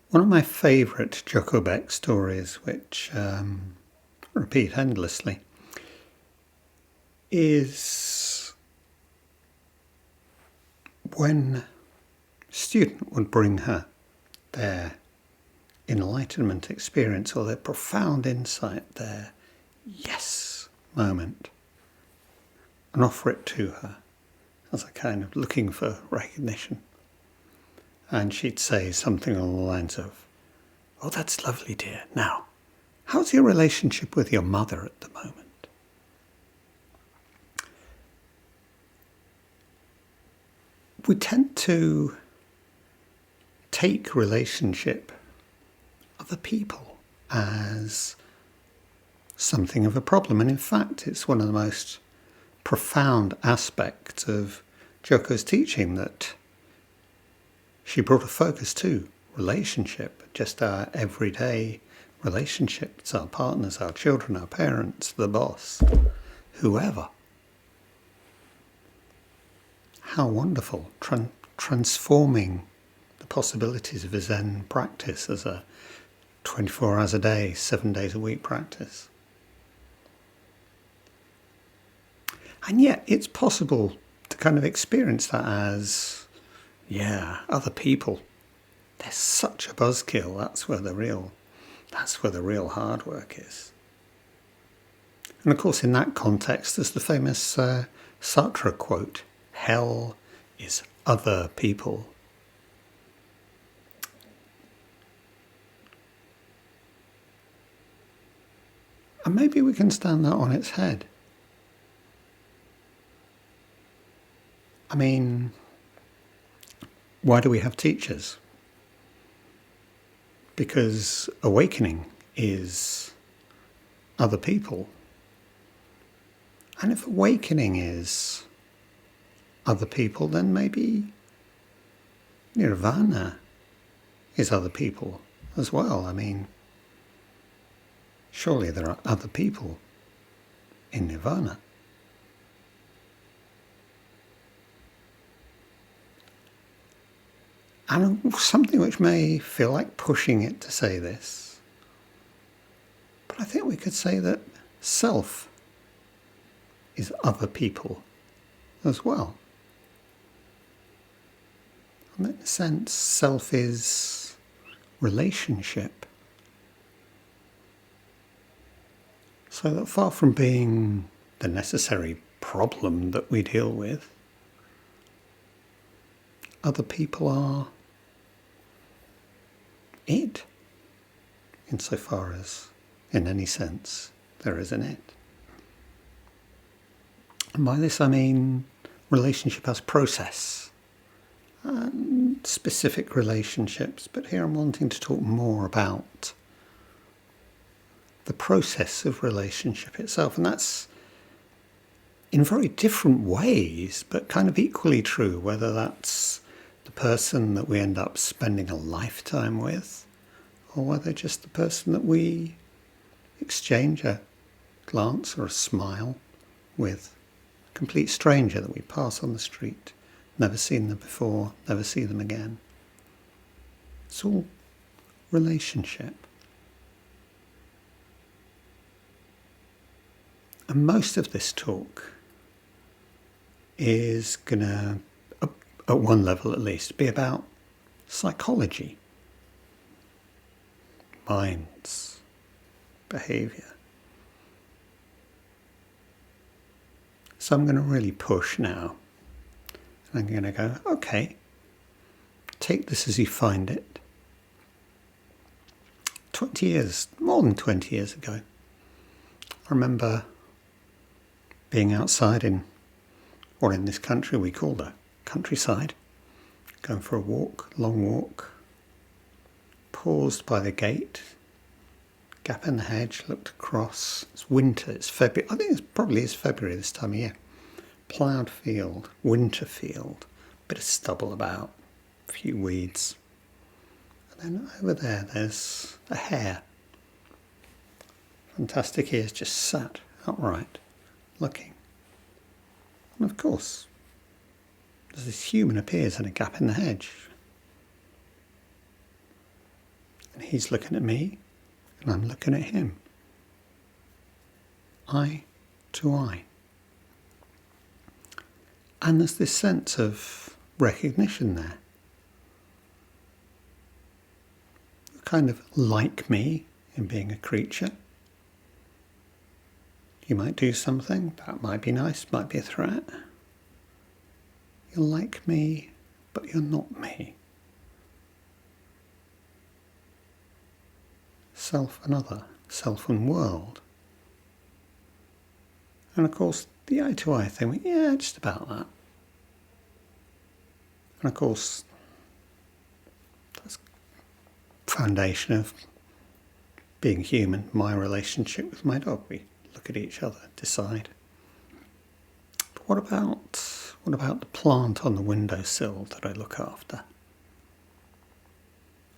One of my favourite Joko Beck stories, which repeat endlessly, is when a student would bring her their enlightenment experience or their profound insight, their yes moment, and offer it to her as a kind of looking for recognition. And she'd say something along the lines of, "Oh, that's lovely, dear. Now, how's your relationship with your mother at the moment?" We tend to take relationship, other people, as something of a problem. And in fact, it's one of the most profound aspects of Joko's teaching that she brought a focus to relationship, just our everyday relationships, our partners, our children, our parents, the boss, whoever. How wonderful, transforming the possibilities of a Zen practice as a 24 hours a day, 7 days a week practice. And yet it's possible to kind of experience that as, other people. They're such a buzzkill. That's where the real hard work is. And of course, in that context, there's the famous Sartre quote, "Hell is other people." And maybe we can stand that on its head. I mean, why do we have teachers? Because awakening is other people. And if awakening is other people, then maybe nirvana is other people as well. I mean, surely there are other people in nirvana. And something which may feel like pushing it to say this, but I think we could say that self is other people as well. And in a sense, self is relationship. So that far from being the necessary problem that we deal with, other people are it, insofar as, in any sense, there is an it. And by this I mean relationship as process, and specific relationships, but here I'm wanting to talk more about the process of relationship itself, and that's in very different ways, but kind of equally true, whether that's the person that we end up spending a lifetime with, or whether just the person that we exchange a glance or a smile with, a complete stranger that we pass on the street, never seen them before, never see them again. It's all relationship. And most of this talk is going to, at one level at least, be about psychology, minds, behaviour. So I'm going to really push now. And I'm going to go, okay, take this as you find it. 20 years, more than 20 years ago, I remember being outside in this country we call the countryside, going for a walk, long walk, paused by the gate, gap in the hedge, looked across. It's winter, it's February. I think it probably is February this time of year. Ploughed field, winter field, bit of stubble about, a few weeds. And then over there's a hare. Fantastic ears, just sat upright, looking. And of course, as this human appears in a gap in the hedge, And he's looking at me, and I'm looking at him. Eye to eye. And there's this sense of recognition there. You're kind of like me in being a creature. You might do something, that might be nice, might be a threat. You're like me, but you're not me. Self and other, self and world. And of course, the eye-to-eye thing, yeah, just about that. And of course, that's the foundation of being human, my relationship with my dog. We look at each other, decide. But what about the plant on the windowsill that I look after?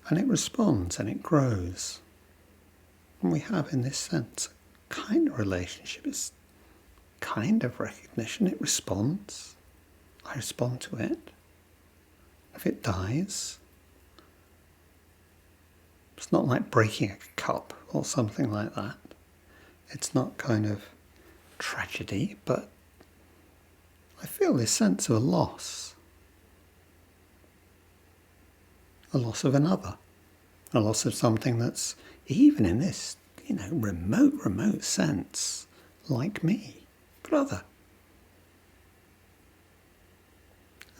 And it responds and it grows. And we have, in this sense, a kind of relationship. It's kind of recognition. It responds. I respond to it. If it dies, it's not like breaking a cup or something like that. It's not kind of tragedy, but I feel this sense of a loss. A loss of another. A loss of something that's, even in this, remote sense, like me, but other.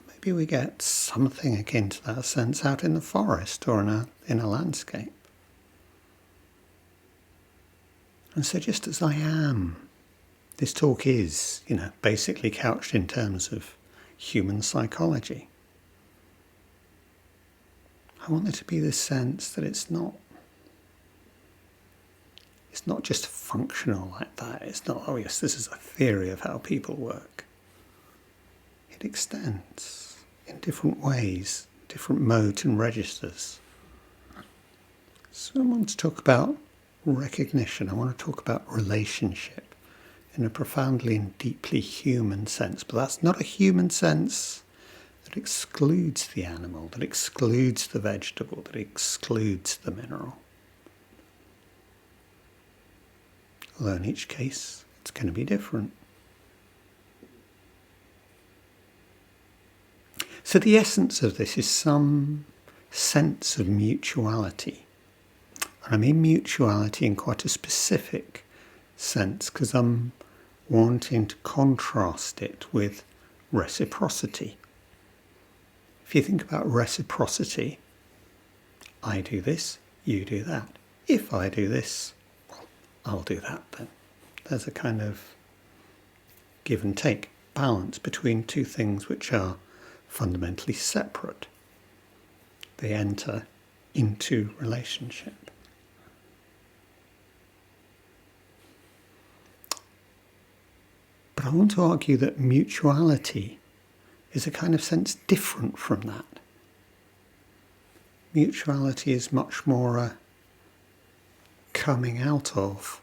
Maybe we get something akin to that sense out in the forest or in a landscape. And so just as I am, this talk is, basically couched in terms of human psychology. I want there to be this sense that it's not just functional like that. It's not, oh yes, this is a theory of how people work. It extends in different ways, different modes and registers. So I want to talk about recognition. I want to talk about relationship in a profoundly and deeply human sense. But that's not a human sense that excludes the animal, that excludes the vegetable, that excludes the mineral. Although in each case, it's going to be different. So the essence of this is some sense of mutuality. And I mean mutuality in quite a specific sense, because I'm wanting to contrast it with reciprocity. If you think about reciprocity, I do this, you do that. If I do this, well, I'll do that then. There's a kind of give and take balance between two things which are fundamentally separate. They enter into relationship. But I want to argue that mutuality is a kind of sense different from that. Mutuality is much more a coming out of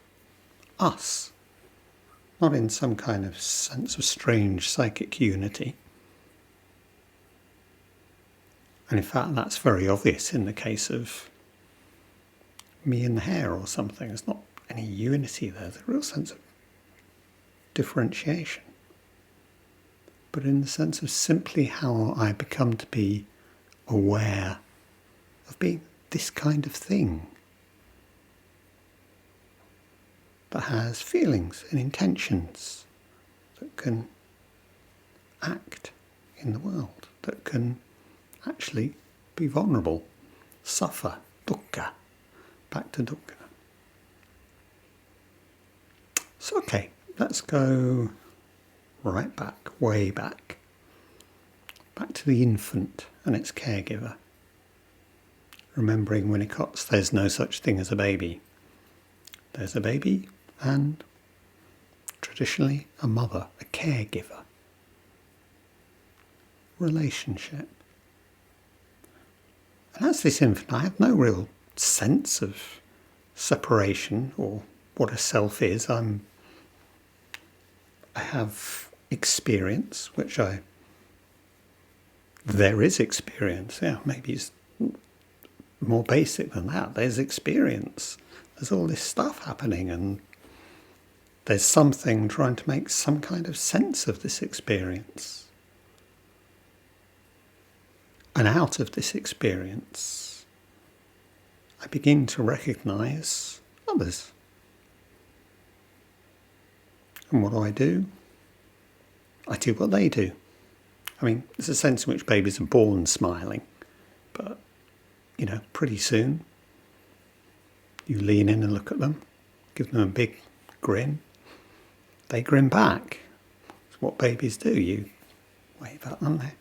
us, not in some kind of sense of strange psychic unity. And in fact, that's very obvious in the case of me and the hair or something. There's not any unity there. There's a real sense of differentiation. But in the sense of simply how I become to be aware of being this kind of thing that has feelings and intentions, that can act in the world, that can actually be vulnerable, suffer, dukkha, back to dukkha. So okay, let's go right back, way back to the infant and its caregiver. Remembering Winnicott's there's no such thing as a baby. There's a baby and traditionally a mother, a caregiver. Relationship. And as this infant, I have no real sense of separation or what a self is. I have experience, there is experience, maybe it's more basic than that. There's experience. There's all this stuff happening, and there's something trying to make some kind of sense of this experience. And out of this experience, I begin to recognize others. And what do? I do what they do. I mean, there's a sense in which babies are born smiling, but, pretty soon you lean in and look at them, give them a big grin, they grin back. It's what babies do. You wave at them, they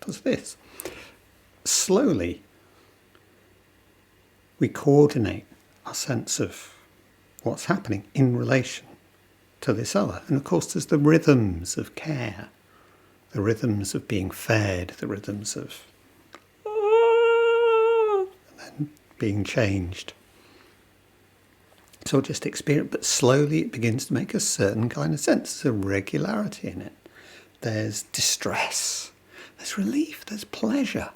does this. Slowly, we coordinate our sense of what's happening in relation to this other. And of course, there's the rhythms of care, the rhythms of being fed, the rhythms of and then being changed. It's all just experience, but slowly it begins to make a certain kind of sense. There's a regularity in it. There's distress. There's relief, there's pleasure.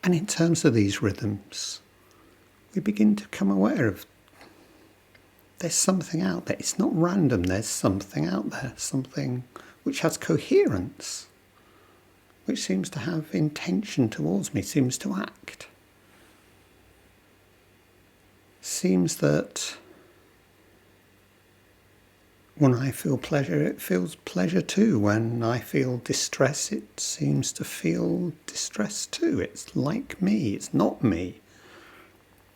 And in terms of these rhythms, we begin to become aware of there's something out there. It's not random, there's something out there, something which has coherence, which seems to have intention towards me, seems to act. Seems that when I feel pleasure, it feels pleasure too. When I feel distress, it seems to feel distress too. It's like me. It's not me.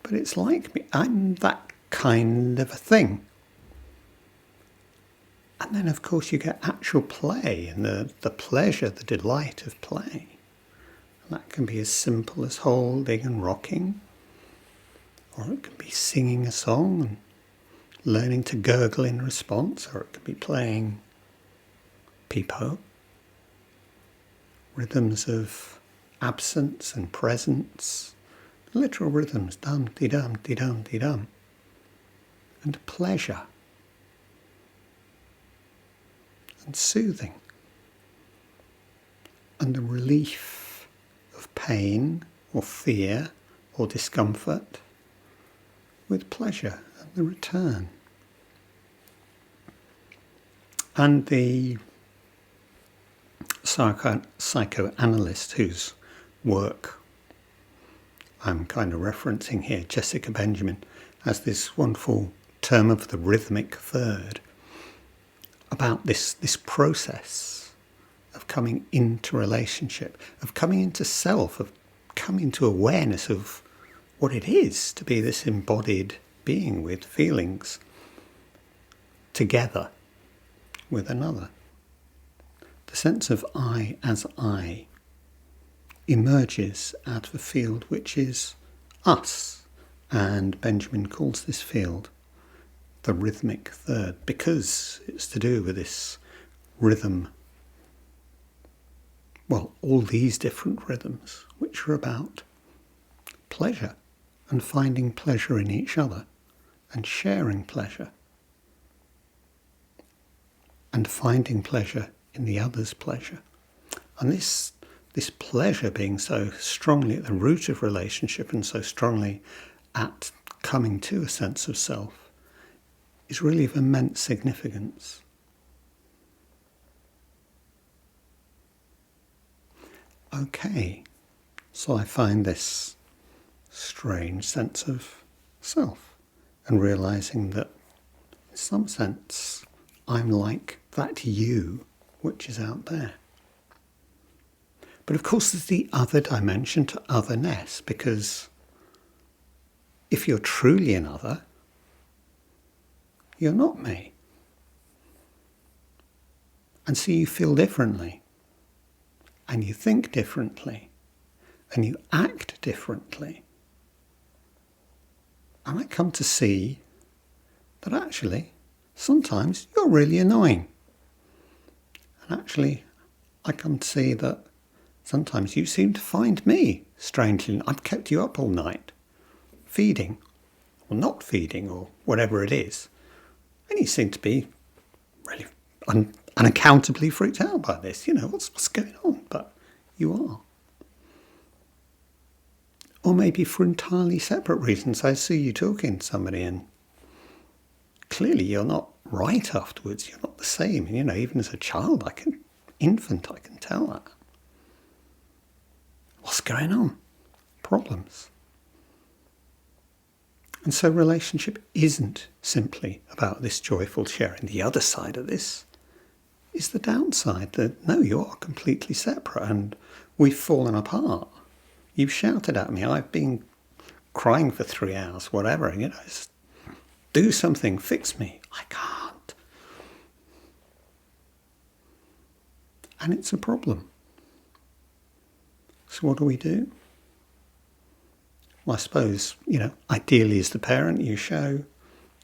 But it's like me. I'm that kind of a thing. And then, of course, you get actual play and the pleasure, the delight of play. And that can be as simple as holding and rocking. Or it can be singing a song and learning to gurgle in response, or it could be playing peep-ho. Rhythms of absence and presence, literal rhythms, dum-de-dum, de-dum, de-dum. And pleasure. And soothing. And the relief of pain or fear or discomfort with pleasure. The return. And the psychoanalyst whose work I'm kind of referencing here, Jessica Benjamin, has this wonderful term of the rhythmic third about this process of coming into relationship, of coming into self, of coming to awareness of what it is to be this embodied being with feelings together with another. The sense of I as I emerges out of a field which is us, and Benjamin calls this field the rhythmic third because it's to do with this rhythm, well, all these different rhythms which are about pleasure and finding pleasure in each other and sharing pleasure and finding pleasure in the other's pleasure. And this pleasure being so strongly at the root of relationship and so strongly at coming to a sense of self is really of immense significance. Okay, so I find this strange sense of self and realizing that in some sense I'm like that you which is out there. But of course there's the other dimension to otherness, because if you're truly another, you're not me. And so you feel differently, and you think differently, and you act differently. And I come to see that actually, sometimes you're really annoying. And actually, I come to see that sometimes you seem to find me strangely. I've kept you up all night, feeding, or not feeding, or whatever it is. And you seem to be really unaccountably freaked out by this. You know, what's going on? But you are. Or maybe for entirely separate reasons. I see you talking to somebody and clearly you're not right afterwards. You're not the same. And, even as a child, infant, I can tell that. What's going on? Problems. And so relationship isn't simply about this joyful sharing. The other side of this is the downside, that no, you are completely separate and we've fallen apart. You've shouted at me, I've been crying for 3 hours, whatever, just do something, fix me. I can't. And it's a problem. So what do? Well, I suppose, ideally as the parent you show,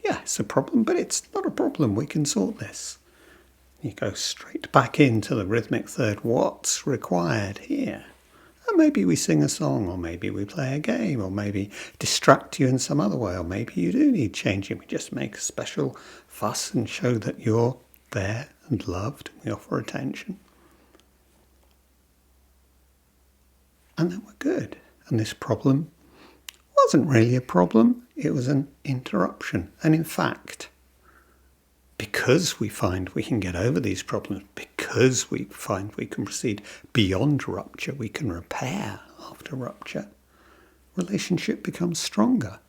yeah, it's a problem, but it's not a problem. We can sort this. You go straight back into the rhythmic third. What's required here? And maybe we sing a song, or maybe we play a game, or maybe distract you in some other way, or maybe you do need changing. We just make a special fuss and show that you're there and loved. We offer attention. And then we're good. And this problem wasn't really a problem, it was an interruption. And in fact, because we find we can get over these problems, because we find we can proceed beyond rupture, we can repair after rupture, relationship becomes stronger.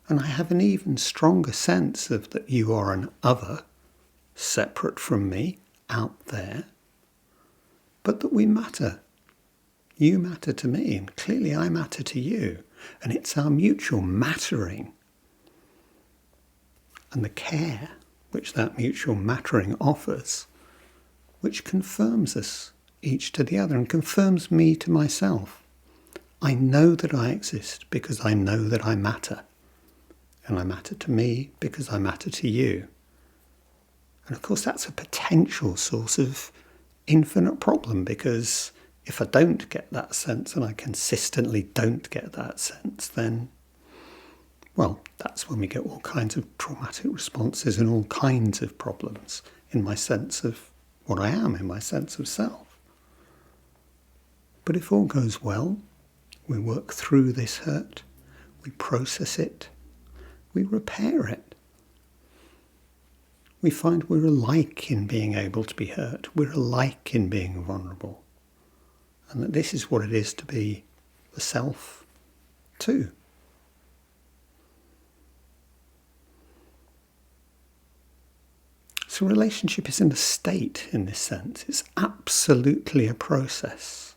And I have an even stronger sense of that you are an other, separate from me, out there, but that we matter. You matter to me, and clearly I matter to you. And it's our mutual mattering and the care which that mutual mattering offers, which confirms us each to the other and confirms me to myself. I know that I exist because I know that I matter. And I matter to me because I matter to you. And of course that's a potential source of infinite problem, because if I don't get that sense, and I consistently don't get that sense, then, well, that's when we get all kinds of traumatic responses and all kinds of problems in my sense of what I am, in my sense of self. But if all goes well, we work through this hurt, we process it, we repair it. We find we're alike in being able to be hurt, we're alike in being vulnerable. And that this is what it is to be the self too. So relationship isn't a state in this sense. It's absolutely a process.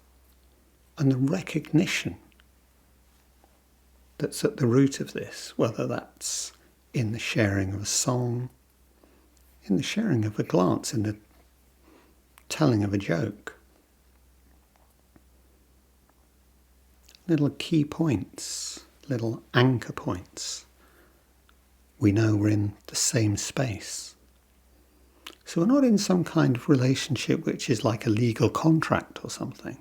And the recognition that's at the root of this, whether that's in the sharing of a song, in the sharing of a glance, in the telling of a joke, little key points, little anchor points. We know we're in the same space. So we're not in some kind of relationship which is like a legal contract or something.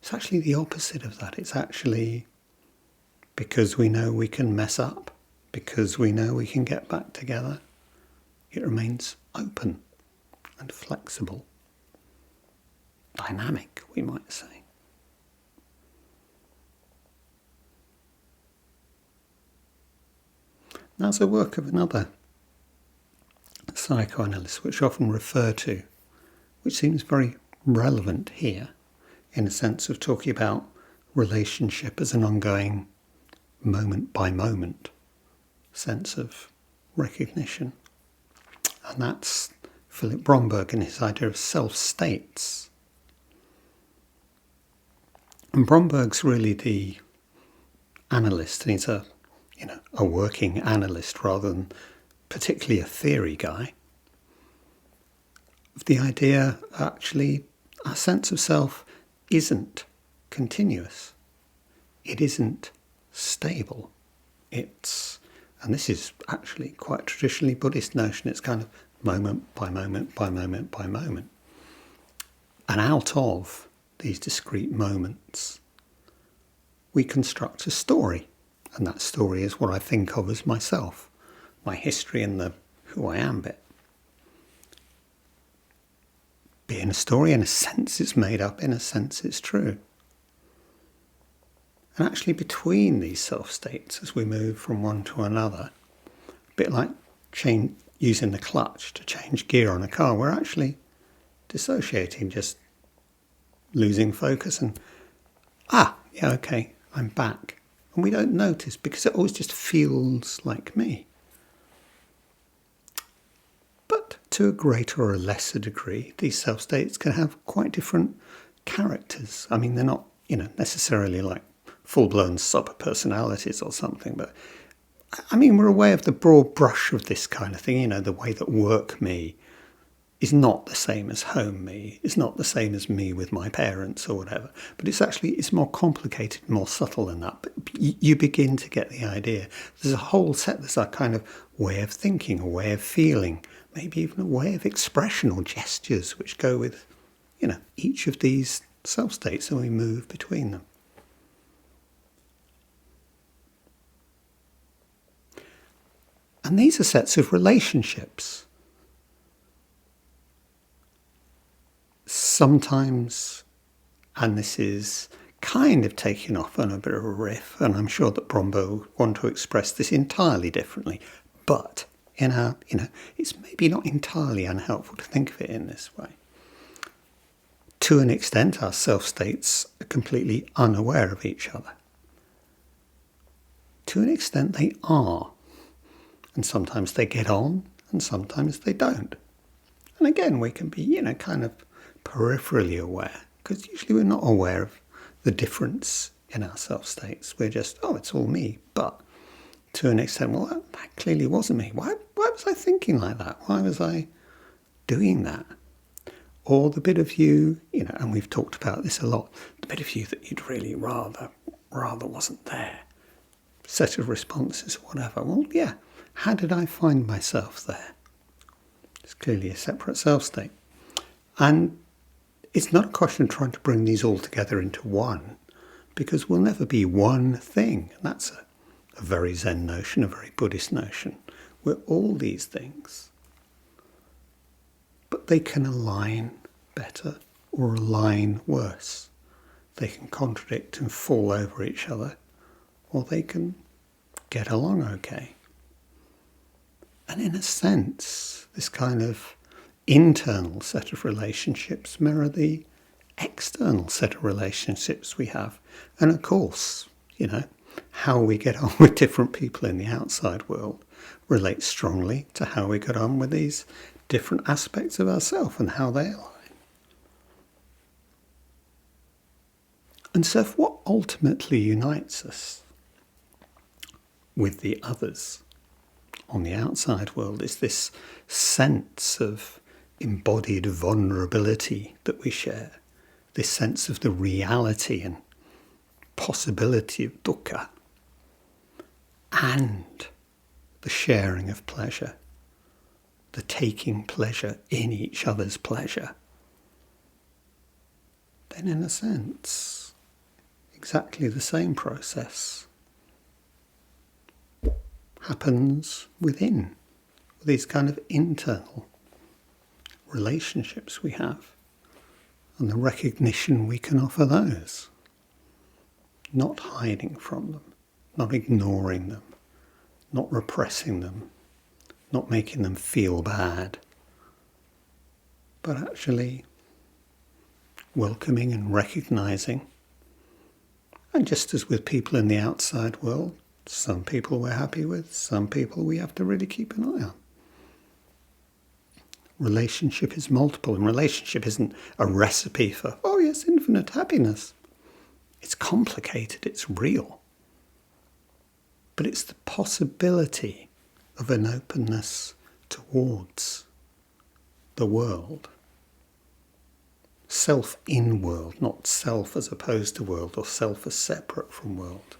It's actually the opposite of that. It's actually because we know we can mess up, because we know we can get back together. It remains open and flexible, dynamic, we might say. That's a work of another psychoanalyst, which I often refer to, which seems very relevant here, in a sense of talking about relationship as an ongoing moment by moment sense of recognition. And that's Philip Bromberg and his idea of self-states. And Bromberg's really the analyst, and he's a working analyst rather than particularly a theory guy, of the idea actually our sense of self isn't continuous. It isn't stable. It's, and this is actually quite a traditionally Buddhist notion, it's kind of moment by moment by moment by moment. And out of these discrete moments, we construct a story. And that story is what I think of as myself, my history and the who I am bit. being a story. In a sense it's made up, in a sense it's true. And actually between these self-states, as we move from one to another, a bit like using the clutch to change gear on a car, we're actually dissociating, just losing focus and, yeah, okay, I'm back. And we don't notice because it always just feels like me. But to a greater or a lesser degree, these self-states can have quite different characters. I mean, they're not, necessarily like full-blown super-personalities or something, but I mean, we're aware of the broad brush of this kind of thing, the way that work me is not the same as home me, it's not the same as me with my parents or whatever, but it's more complicated, more subtle than that. But you begin to get the idea. There's a kind of way of thinking, a way of feeling, maybe even a way of expression or gestures which go with, each of these self-states, and we move between them. And these are sets of relationships. Sometimes, and this is kind of taking off on a bit of a riff, and I'm sure that Brombo will want to express this entirely differently, but it's maybe not entirely unhelpful to think of it in this way. To an extent, our self-states are completely unaware of each other. To an extent, they are. And sometimes they get on, and sometimes they don't. And again, we can be, kind of peripherally aware, because usually we're not aware of the difference in our self-states. We're just, it's all me. But to an extent, well, that clearly wasn't me. Why was I thinking like that? Why was I doing that? Or the bit of you, and we've talked about this a lot, the bit of you that you'd really rather wasn't there. Set of responses or whatever. Well, yeah. How did I find myself there? It's clearly a separate self-state. And it's not a question of trying to bring these all together into one, because we'll never be one thing. And that's a very Zen notion, a very Buddhist notion. We're all these things. But they can align better or align worse. They can contradict and fall over each other, or they can get along okay. And in a sense, this kind of internal set of relationships mirror the external set of relationships we have. And of course, how we get on with different people in the outside world relates strongly to how we get on with these different aspects of ourselves and how they align. And so if what ultimately unites us with the others on the outside world is this sense of embodied vulnerability that we share, this sense of the reality and possibility of dukkha, and the sharing of pleasure, the taking pleasure in each other's pleasure, then in a sense, exactly the same process happens within these kind of internal relationships we have, and the recognition we can offer those, not hiding from them, not ignoring them, not repressing them, not making them feel bad, but actually welcoming and recognizing. And just as with people in the outside world, some people we're happy with, some people we have to really keep an eye on. Relationship is multiple, and relationship isn't a recipe for, infinite happiness. It's complicated, it's real. But it's the possibility of an openness towards the world. Self in world, not self as opposed to world, or self as separate from world,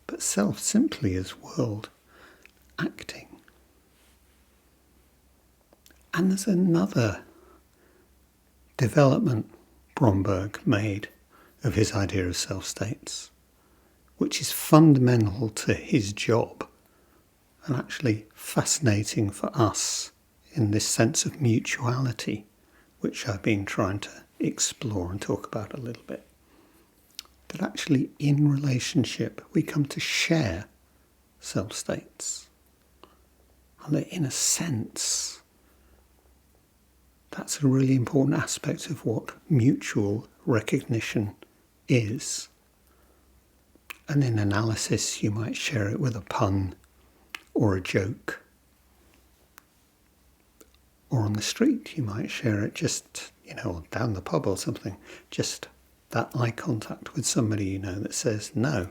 but self simply as world acting. And there's another development Bromberg made of his idea of self-states, which is fundamental to his job and actually fascinating for us in this sense of mutuality which I've been trying to explore and talk about a little bit. That actually in relationship we come to share self-states. And that in a sense, that's a really important aspect of what mutual recognition is. And in analysis you might share it with a pun or a joke. Or on the street you might share it just, down the pub or something, just that eye contact with somebody that says, no,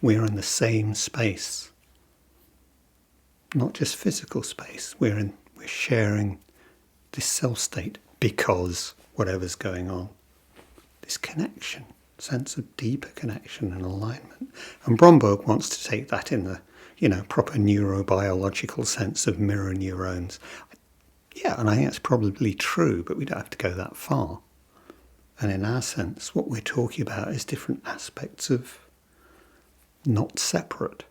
we're in the same space. Not just physical space, we're sharing this self-state because whatever's going on. This connection, sense of deeper connection and alignment. And Bromberg wants to take that in the, proper neurobiological sense of mirror neurons. Yeah, and I think that's probably true, but we don't have to go that far. And in our sense, what we're talking about is different aspects of not separate.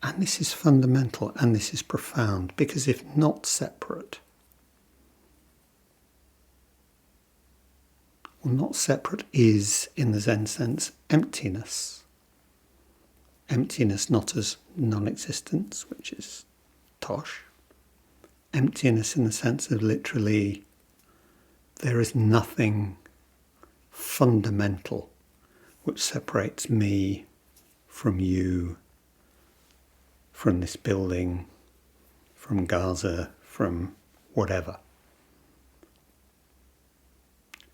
And this is fundamental and this is profound, because if not separate, not separate is, in the Zen sense, emptiness. Emptiness not as non-existence, which is tosh. Emptiness in the sense of literally there is nothing fundamental which separates me from you, from this building, from Gaza, from whatever.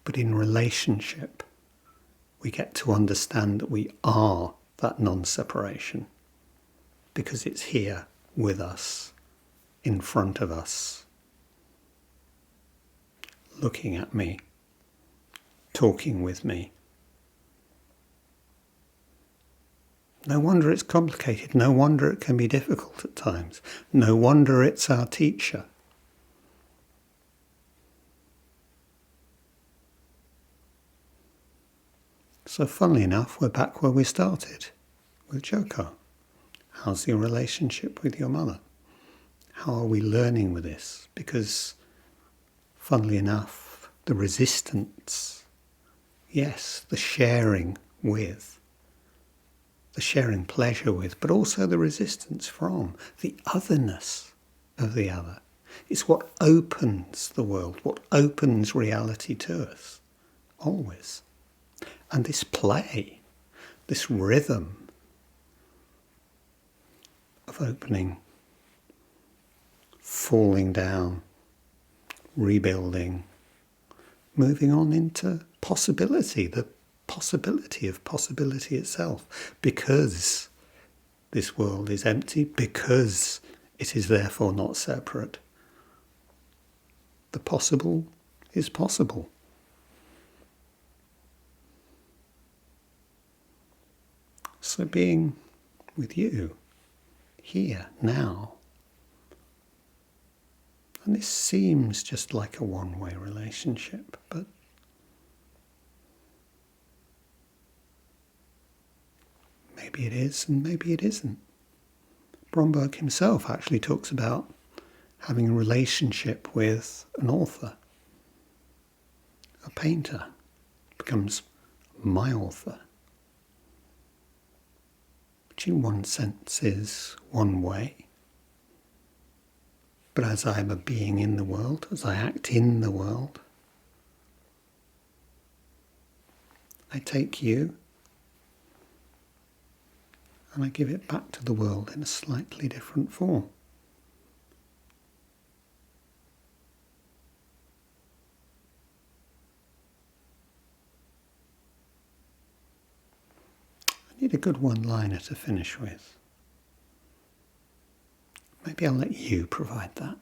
But in relationship, we get to understand that we are that non-separation because it's here with us, in front of us, looking at me, talking with me. No wonder it's complicated. No wonder it can be difficult at times. No wonder it's our teacher. So funnily enough, we're back where we started, with Joko. How's your relationship with your mother? How are we learning with this? Because, funnily enough, the resistance, yes, the sharing with, the sharing pleasure with, but also the resistance from, the otherness of the other. It's what opens the world, what opens reality to us, always. And this play, this rhythm of opening, falling down, rebuilding, moving on into possibility, the possibility of possibility itself, because this world is empty, because it is therefore not separate. The possible is possible. So being with you, here, now. And this seems just like a one-way relationship, but maybe it is and maybe it isn't. Bromberg himself actually talks about having a relationship with an author. A painter becomes my author, which in one sense is one way. But as I am a being in the world, as I act in the world, I take you and I give it back to the world in a slightly different form. I need a good one-liner to finish with. Maybe I'll let you provide that.